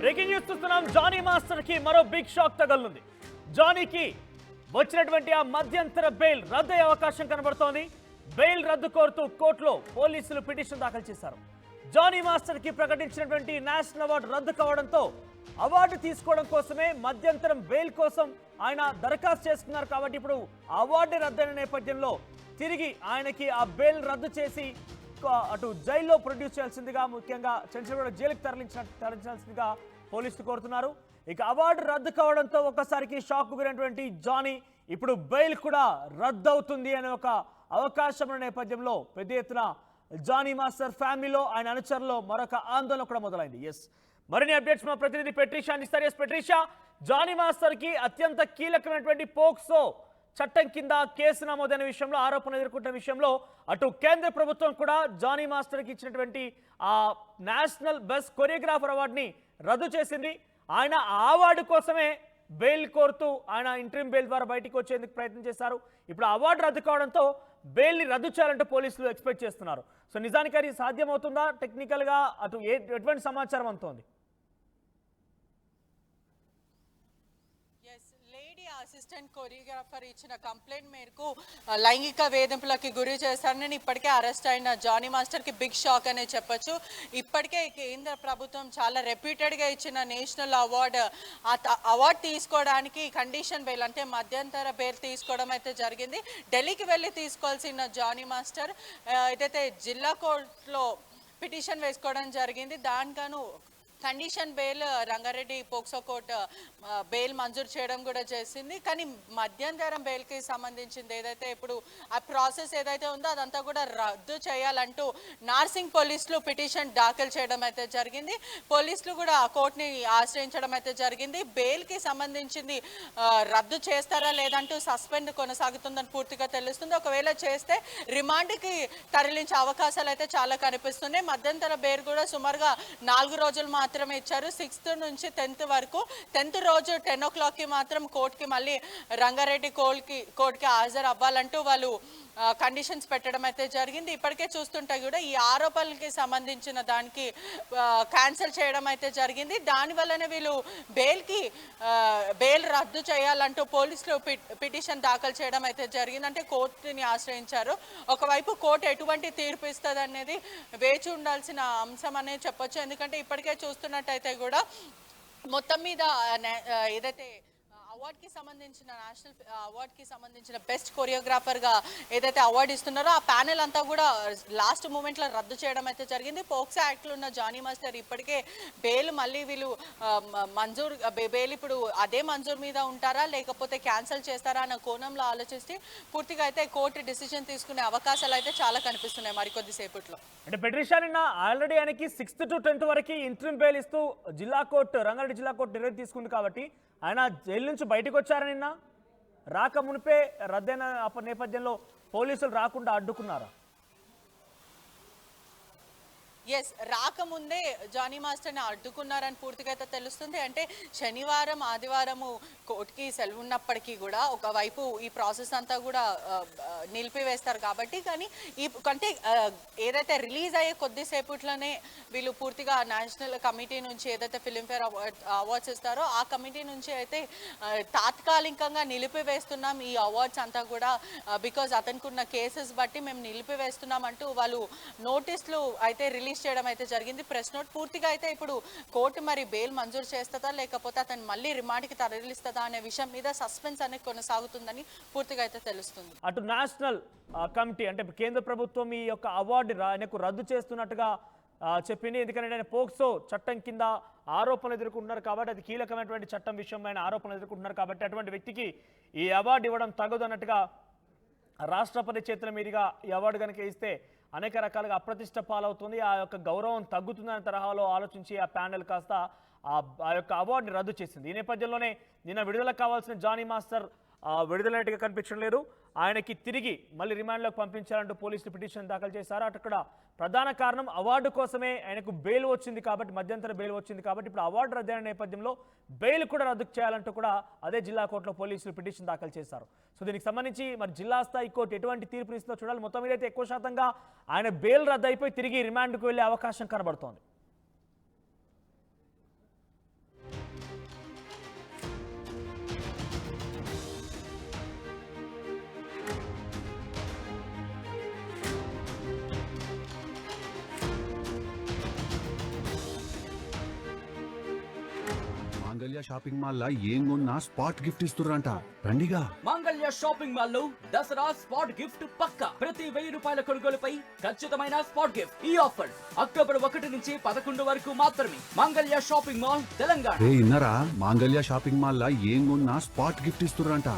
Breaking news చూస్తున్నాం. Johnny master కి మరో బిగ్ షాక్ తగలనుంది. జానీకి వచ్చినటువంటి ఆ మధ్యంతర బెయిల్ రద్దు అయ్యే అవకాశం కనబడుతోంది. బెయిల్ రద్దు కోరుతూ కోర్టులో పోలీసులు పిటిషన్ దాఖలు చేశారు. జానీ మాస్టర్ కి ప్రకటించినటువంటి నేషనల్ అవార్డు రద్దు కావడంతో అవార్డు తీసుకోవడం కోసమే మధ్యంతరం బెయిల్ కోసం ఆయన దరఖాస్తు చేసుకున్నారు. కాబట్టి ఇప్పుడు అవార్డు రద్దయిన నేపథ్యంలో తిరిగి ఆయనకి ఆ బెయిల్ రద్దు చేసి అటు జైల్లో ప్రొడ్యూస్ చేయాల్సిందిగా, ముఖ్యంగా చంద్రగూడ జైలుకి తరలించాల్సిందిగా పోలీసులు కోరుతున్నారు. ఇక అవార్డు రద్దు కావడంతో ఒక్కసారికి షాక్ గురైనటువంటి జానీ ఇప్పుడు బెయిల్ కూడా రద్దు అవుతుంది అనే ఒక అవకాశం ఉన్న నేపథ్యంలో పెద్ద ఎత్తున జానీ మాస్టర్ ఫ్యామిలీలో, ఆయన అనుచరులో మరొక ఆందోళన కూడా మొదలైంది. ఎస్, మరిన్ని అప్డేట్స్ మా ప్రతినిధి పెట్రిషా అందిస్తారు. ఎస్ పెట్రిషా, జానీ మాస్టర్ కి అత్యంత కీలకమైనటువంటి పోక్సో చట్టం కింద కేసు నమోదైన విషయంలో, ఆరోపణలు ఎదుర్కొంటున్న విషయంలో అటు కేంద్ర ప్రభుత్వం కూడా జానీ మాస్టర్కి ఇచ్చినటువంటి ఆ నేషనల్ బెస్ట్ కొరియోగ్రాఫర్ అవార్డుని రద్దు చేసింది. ఆయన ఆ అవార్డు కోసమే బెయిల్ కోరుతూ ఆయన ఇంటరిమ్ బెయిల్ ద్వారా బయటికి వచ్చేందుకు ప్రయత్నం చేశారు. ఇప్పుడు అవార్డు రద్దు కావడంతో బెయిల్ని రద్దు చేయాలంటూ పోలీసులు ఎక్స్పెక్ట్ చేస్తున్నారు. సో నిజానికి అది సాధ్యమవుతుందా? టెక్నికల్గా అటు ఎటువంటి సమాచారం అందుతోంది? అసిస్టెంట్ కొరియోగ్రాఫర్ ఇచ్చిన కంప్లైంట్ మేరకు లైంగిక వేధింపులకి గురి చేశారని ఇప్పటికే అరెస్ట్ అయిన జానీ మాస్టర్కి బిగ్ షాక్ అనే చెప్పొచ్చు. ఇప్పటికే కేంద్ర ప్రభుత్వం చాలా రెప్యూటెడ్గా ఇచ్చిన నేషనల్ అవార్డు తీసుకోవడానికి కండిషన్ బెయిల్ అంటే మధ్యంతర బెయిల్ తీసుకోవడం అయితే జరిగింది. ఢిల్లీకి వెళ్ళి తీసుకోవాల్సిన జానీ మాస్టర్ ఏదైతే జిల్లా కోర్టులో పిటిషన్ వేసుకోవడం జరిగింది. దానికను condition bail Rangareddy POCSO court bail మంజూరు చేయడం కూడా చేసింది. కానీ మధ్యంతరం బెయిల్కి సంబంధించింది ఏదైతే ఇప్పుడు ఆ ప్రాసెస్ ఏదైతే ఉందో అదంతా కూడా రద్దు చేయాలంటూ నార్సింగ్ పోలీసులు పిటిషన్ దాఖలు చేయడం అయితే జరిగింది. పోలీసులు కూడా ఆ కోర్టుని ఆశ్రయించడం అయితే జరిగింది. బెయిల్కి సంబంధించింది రద్దు చేస్తారా లేదంటూ సస్పెండ్ కొనసాగుతుందని పూర్తిగా తెలుస్తుంది. ఒకవేళ చేస్తే రిమాండ్కి తరలించే అవకాశాలు అయితే చాలా కనిపిస్తున్నాయి. మధ్యంతర బెయిల్ కూడా సుమారుగా 4 రోజులు మాత్రమే ఇచ్చారు. 6th నుంచి 10th వరకు. 10th రోజు 10 o'clockకి మాత్రం కోర్టుకి మళ్ళీ రంగారెడ్డి కోర్టుకి హాజరు అవ్వాలంటూ వాళ్ళు కండిషన్స్ పెట్టడం అయితే జరిగింది. ఇప్పటికే చూస్తుంటే కూడా ఈ ఆరోపణలకి సంబంధించిన దానికి క్యాన్సిల్ చేయడం అయితే జరిగింది. దానివల్లనే వీళ్ళు బెయిల్ రద్దు చేయాలంటూ పోలీసులు పిటిషన్ దాఖలు చేయడం అయితే జరిగింది. అంటే కోర్టుని ఆశ్రయించారు. ఒకవైపు కోర్టు ఎటువంటి తీర్పు ఇస్తుంది అనేది వేచి ఉండాల్సిన అంశం అనేది చెప్పొచ్చు. ఎందుకంటే ఇప్పటికే చూస్తున్నట్టయితే కూడా మొత్తం మీద ఏదైతే అవార్డుకి సంబంధించిన నేషనల్ అవార్డుకి సంబంధించిన బెస్ట్ కొరియోగ్రాఫర్గా ఏదైతే అవార్డు ఇస్తున్నారో ఆ ప్యానెల్ అంతా కూడా లాస్ట్ మూమెంట్లో రద్దు చేయడం అయితే జరిగింది. పోక్సో యాక్ట్లో ఉన్న జానీ మాస్టర్ ఇప్పటికే బెయిల్ మళ్ళీ వీళ్ళు బెయిల్ ఇప్పుడు అదే మంజూరు మీద ఉంటారా లేకపోతే క్యాన్సిల్ చేస్తారా అన్న కోణంలో ఆలోచిస్తే పూర్తిగా అయితే కోర్టు డిసిజన్ తీసుకునే అవకాశాలు అయితే చాలా కనిపిస్తున్నాయి మరికొద్దిసేపట్లో. అంటే పెట్రిషా, నిన్న ఆల్రెడీ ఆయనకి 6th to 10th వరకు ఇంటరిమ్ బెయిల్ ఇస్తూ రంగారెడ్డి జిల్లా కోర్టు నిర్ణయం తీసుకుంది. కాబట్టి ఆయన జైలు నుంచి బయటకు వచ్చారా? నిన్న రాక మునిపే రద్దయిన నేపథ్యంలో పోలీసులు రాకుండా అడ్డుకున్నారా? ఎస్, రాకముందే జానీ మాస్టర్ని అడ్డుకున్నారని పూర్తిగా అయితే తెలుస్తుంది. అంటే శనివారం ఆదివారము కోర్టుకి సెలవు ఉన్నప్పటికీ కూడా ఒకవైపు ఈ ప్రాసెస్ అంతా కూడా నిలిపివేస్తారు కాబట్టి, కానీ అంటే ఏదైతే రిలీజ్ అయ్యే కొద్దిసేపట్లోనే వీళ్ళు పూర్తిగా నేషనల్ కమిటీ నుంచి ఏదైతే ఫిలింఫేర్ అవార్డ్స్ ఇస్తారో ఆ కమిటీ నుంచి అయితే తాత్కాలికంగా నిలిపివేస్తున్నాం ఈ అవార్డ్స్ అంతా కూడా, బికాజ్ అతనికి ఉన్న కేసెస్ బట్టి మేము నిలిపివేస్తున్నాం అంటూ వాళ్ళు నోటీసులు అయితే రిలీజ్ చేయడం అయితే జరిగింది. ప్రెస్ నోట్ పూర్తిగా అయితే ఇప్పుడు కోర్టు మరి బెయిల్ మంజూరు చేస్తుందా లేకపోతే అతను మళ్ళీ రిమాండ్కి తరలిస్తుందా అనే విషయం మీద సస్పెన్స్ అనేది కొనసాగుతుందని పూర్తిగా అయితే తెలుస్తుంది. అటు నేషనల్ కమిటీ అంటే కేంద్ర ప్రభుత్వం ఈ యొక్క అవార్డు ఆయనకు రద్దు చేస్తున్నట్టుగా చెప్పింది. ఎందుకంటే ఆయన పోక్సో చట్టం కింద ఆరోపణలు ఎదుర్కొంటున్నారు కాబట్టి, అది కీలకమైనటువంటి చట్టం విషయమైన ఆరోపణలు ఎదుర్కొంటున్నారు కాబట్టి అటువంటి వ్యక్తికి ఈ అవార్డు ఇవ్వడం తగదు అన్నట్టుగా రాష్ట్రపతి చేతుల మీదుగా ఈ అవార్డు కనుక ఇస్తే అనేక రకాలుగా అప్రతిష్ట పాలవుతుంది, ఆ యొక్క గౌరవం తగ్గుతుందనే తరహాలో ఆలోచించి ఆ ప్యానెల్ కాస్త ఆ యొక్క అవార్డుని రద్దు చేసింది. ఈ నేపథ్యంలోనే నిన్న విడుదల కావాల్సిన జానీ మాస్టర్ విడుదలైనట్టుగా కనిపించడం లేదు. ఆయనకి తిరిగి మళ్ళీ రిమాండ్లోకి పంపించాలంటూ పోలీసులు పిటిషన్ దాఖలు చేశారు. అక్కడ ప్రధాన కారణం అవార్డు కోసమే ఆయనకు బెయిల్ వచ్చింది కాబట్టి, మధ్యంతర బెయిల్ వచ్చింది కాబట్టి ఇప్పుడు అవార్డు రద్దయిన నేపథ్యంలో బెయిల్ కూడా రద్దు చేయాలంటూ కూడా అదే జిల్లా కోర్టులో పోలీసులు పిటిషన్ దాఖలు చేశారు. సో దీనికి సంబంధించి మరి జిల్లా స్థాయి కోర్టు ఎటువంటి తీర్పునిస్తుందో చూడాలి. మొత్తం మీద అయితే ఎక్కువ శాతంగా ఆయన బెయిల్ రద్దు అయిపోయి తిరిగి రిమాండ్కు వెళ్ళే అవకాశం కనబడుతోంది. మాంగళ్య షాపింగ్ మాల్ లా ఏం కొన్నా స్పాట్ గిఫ్ట్ ఇస్తుర్రంట రండిగా. మాంగళ్య షాపింగ్ మాల్ లో దసరా స్పాట్ గిఫ్ట్ పక్కా. ప్రతి 1000 రూపాయల కొనుగోలుపై ఖచ్చితమైన స్పాట్ గిఫ్ట్. ఈ ఆఫర్ అక్టోబర్ 1 నుంచి 11 వరకు మాత్రమే. మాంగళ్య షాపింగ్ మాల్, తెలంగాణ. ఇన్నరా మాంగళ్య షాపింగ్ మాల్ లా ఏం కొన్నా స్పాట్ గిఫ్ట్ ఇస్తుర్రంట.